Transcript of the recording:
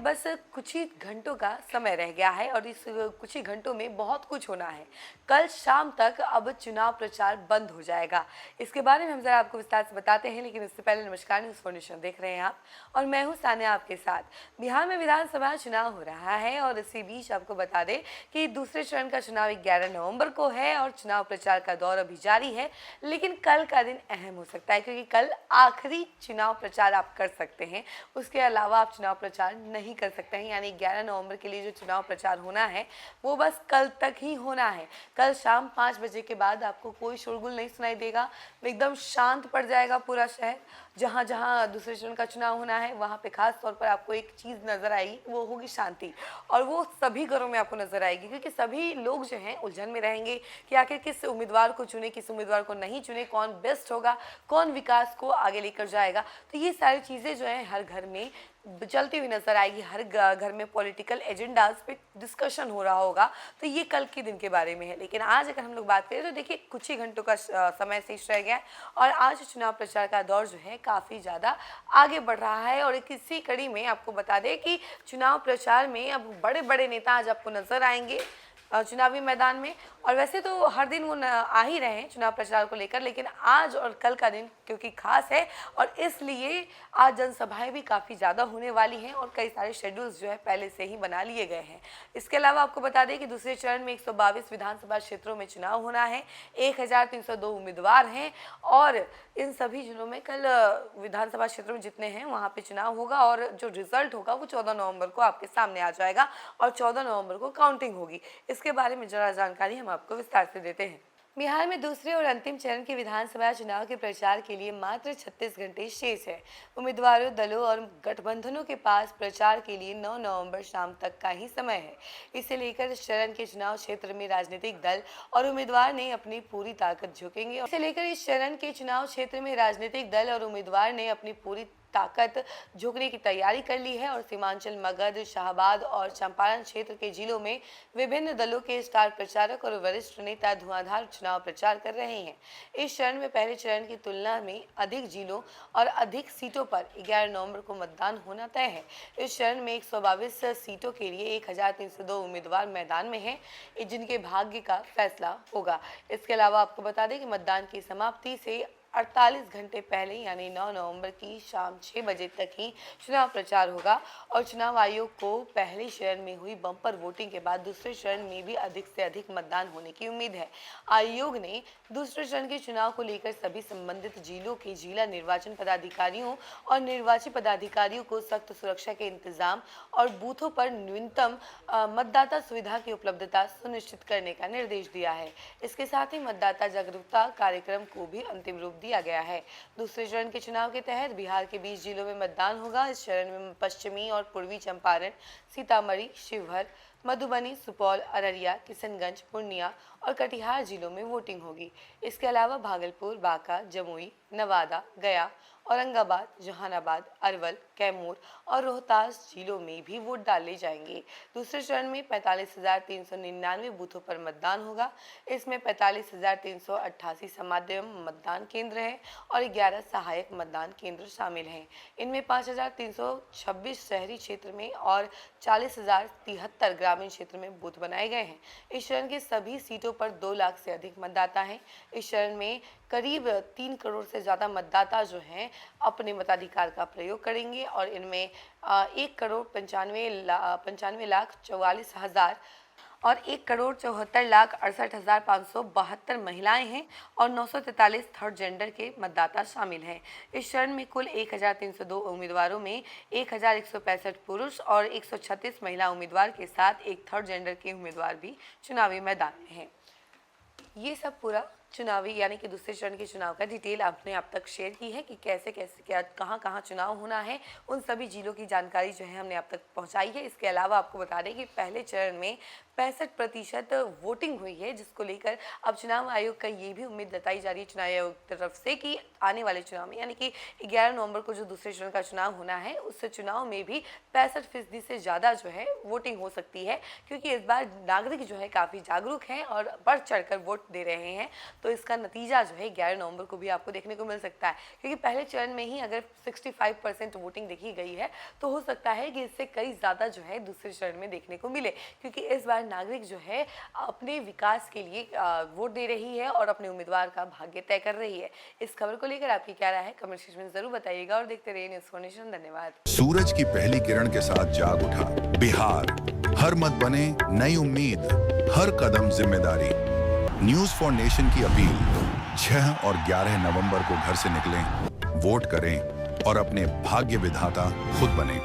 बस कुछ ही घंटों का समय रह गया है और इस कुछ ही घंटों में बहुत कुछ होना है। कल शाम तक अब चुनाव प्रचार बंद हो जाएगा। इसके बारे में हम जरा आपको विस्तार से बताते हैं, लेकिन उससे पहले नमस्कार, न्यूज़ फाउंडेशन देख रहे हैं आप और मैं हूं सान्या आपके साथ। बिहार में विधानसभा चुनाव हो रहा है और इसी बीच आपको बता दें कि दूसरे चरण का चुनाव 11 नवंबर को है और चुनाव प्रचार का दौर अभी जारी है। लेकिन कल का दिन अहम हो सकता है क्योंकि कल आखिरी चुनाव प्रचार आप कर सकते हैं, उसके अलावा आप चुनाव प्रचार नहीं कर सकते हैं। यानी 11 नवंबर के लिए जो चुनाव प्रचार होना है वो बस कल तक ही होना है। कल शाम 5 बजे के बाद आपको कोई शोरगुल नहीं सुनाई देगा, एकदम शांत पड़ जाएगा पूरा शहर। जहाँ जहाँ दूसरे चरण का चुनाव होना है वहाँ पे खास तौर पर आपको एक चीज़ नज़र आएगी, वो होगी शांति। और वो सभी घरों में आपको नज़र आएगी क्योंकि सभी लोग जो हैं उलझन में रहेंगे कि आखिर किस उम्मीदवार को चुने, किस उम्मीदवार को नहीं चुने, कौन बेस्ट होगा, कौन विकास को आगे लेकर जाएगा। तो ये सारी चीज़ें जो हैं हर घर में चलती हुई नजर आएगी। हर घर में पॉलिटिकल एजेंडाज पे डिस्कशन हो रहा होगा। तो ये कल के दिन के बारे में है। लेकिन आज अगर हम लोग बात करें तो देखिए कुछ ही घंटों का समय शेष रह गया है और आज चुनाव प्रचार का दौर जो है काफ़ी ज़्यादा आगे बढ़ रहा है। और इसी कड़ी में आपको बता दें कि चुनाव प्रचार में अब बड़े बड़े नेता आज आपको नजर आएंगे चुनावी मैदान में। और वैसे तो हर दिन वो आ ही रहे हैं चुनाव प्रचार को लेकर, लेकिन आज और कल का दिन क्योंकि खास है और इसलिए आज जनसभाएं भी काफ़ी ज़्यादा होने वाली हैं और कई सारे शेड्यूल्स जो है पहले से ही बना लिए गए हैं। इसके अलावा आपको बता दें कि दूसरे चरण में 122 विधानसभा क्षेत्रों में चुनाव होना है। 1302 उम्मीदवार हैं और इन सभी जिलों में कल विधानसभा क्षेत्रों में जितने हैं वहाँ पे चुनाव होगा और जो रिजल्ट होगा वो 14 नवंबर को आपके सामने आ जाएगा और 14 नवंबर को काउंटिंग होगी। इसके बारे में जरा जानकारी हम आपको विस्तार से देते हैं। बिहार में दूसरे और अंतिम चरण के विधानसभा चुनाव के प्रचार के लिए मात्र 36 घंटे शेष है। उम्मीदवारों, दलों और गठबंधनों के पास प्रचार के लिए 9 नवंबर शाम तक का ही समय है। इसे लेकर इस चरण के चुनाव क्षेत्र में राजनीतिक दल और उम्मीदवार ने अपनी पूरी ताकत झोंकेंगे। इसे लेकर इस चरण के चुनाव क्षेत्र में राजनीतिक दल और उम्मीदवार ने अपनी पूरी ताकत झोंकने की तैयारी कर ली है और सीमांचल, मगध, शाहबाद और चंपारण क्षेत्र के जिलों में विभिन्न दलों के स्टार प्रचारक और वरिष्ठ नेता धुआंधार चुनाव प्रचार कर रहे हैं। इस चरण में पहले चरण की तुलना में अधिक जिलों और अधिक सीटों पर 11 नवंबर को मतदान होना तय है। इस चरण में 122 सीटों के लिए 1302 उम्मीदवार मैदान में हैं, जिनके भाग्य का फैसला होगा। इसके अलावा आपको बता दें कि मतदान की समाप्ति से 48 घंटे पहले यानी 9 नवंबर की शाम 6 बजे तक ही चुनाव प्रचार होगा और चुनाव आयोग को पहले चरण में हुई बम्पर वोटिंग के बाद दूसरे चरण में भी अधिक से अधिक मतदान होने की उम्मीद है। आयोग ने दूसरे चरण के चुनाव को लेकर सभी संबंधित जिलों के जिला निर्वाचन पदाधिकारियों और निर्वाची पदाधिकारियों को सख्त सुरक्षा के इंतजाम और बूथों पर न्यूनतम मतदाता सुविधा की उपलब्धता सुनिश्चित करने का निर्देश दिया है। इसके साथ ही मतदाता जागरूकता कार्यक्रम को भी अंतिम रूप दिया गया है। दूसरे चरण के चुनाव के तहत बिहार के 20 जिलों में मतदान होगा। इस चरण में पश्चिमी और पूर्वी चंपारण, सीतामढ़ी, शिवहर, मधुबनी, सुपौल, अररिया, किशनगंज, पूर्णिया और कटिहार जिलों में वोटिंग होगी। इसके अलावा भागलपुर, बांका, जमुई, नवादा, गया, औरंगाबाद, जहानाबाद, अरवल, कैमूर और रोहतास जिलों में भी वोट डाले जाएंगे। दूसरे चरण में 45,399 बूथों पर मतदान होगा। इसमें 45,388 समाध्यम मतदान केंद्र हैं और 11 सहायक मतदान केंद्र शामिल हैं। इनमें 5,326 शहरी क्षेत्र में और 40,073 ग्रामीण क्षेत्र में बूथ बनाए गए हैं। इस चरण की सभी सीटों पर 2 लाख से अधिक मतदाता हैं। इस चरण में करीब 3 करोड़ से ज़्यादा मतदाता जो हैं अपने मताधिकार का प्रयोग करेंगे और इनमें 1,95,44,000 और 1,74,68,572 महिलाएं हैं और 943 थर्ड जेंडर के मतदाता शामिल हैं। इस चरण में कुल 1,302 उम्मीदवारों में 1,165 पुरुष और 136 महिला उम्मीदवार के साथ एक थर्ड जेंडर के उम्मीदवार भी चुनावी मैदान में हैं। ये सब पूरा चुनावी यानी कि दूसरे चरण के चुनाव का डिटेल आपने अब तक शेयर की है कि कैसे कैसे क्या कहाँ चुनाव होना है, उन सभी जिलों की जानकारी जो है हमने अब तक पहुंचाई है। इसके अलावा आपको बता दें कि पहले चरण में 65% वोटिंग हुई है, जिसको लेकर अब चुनाव आयोग का ये भी उम्मीद जताई जा रही है चुनाव आयोग की तरफ से कि आने वाले चुनाव में यानी कि 11 नवंबर को जो दूसरे चरण का चुनाव होना है उस चुनाव में भी 65% से ज़्यादा जो है वोटिंग हो सकती है, क्योंकि इस बार नागरिक जो है काफ़ी जागरूक हैं और बढ़ चढ़ कर वोट दे रहे हैं। तो इसका नतीजा जो है 11 नवंबर को भी आपको देखने को मिल सकता है, क्योंकि पहले चरण में ही अगर 65% वोटिंग देखी गई है तो हो सकता है कि इससे कई ज़्यादा जो है दूसरे चरण में देखने को मिले, क्योंकि इस बार नागरिक जो है अपने विकास के लिए वोट दे रही है और अपने उम्मीदवार का भाग्य तय कर रही है। इस खबर को लेकर आपकी क्या राय है, कमेंट सेक्शन में जरूर बताइएगा और देखते रहिए न्यूज़ फॉर नेशन। धन्यवाद। सूरज की पहली किरण के साथ जाग उठा बिहार, हर मत बने नई उम्मीद, हर कदम जिम्मेदारी। न्यूज़ फॉर नेशन की अपील, 6 और 11 नवंबर को घर से निकलें, वोट करें और अपने भाग्य विधाता खुद बने।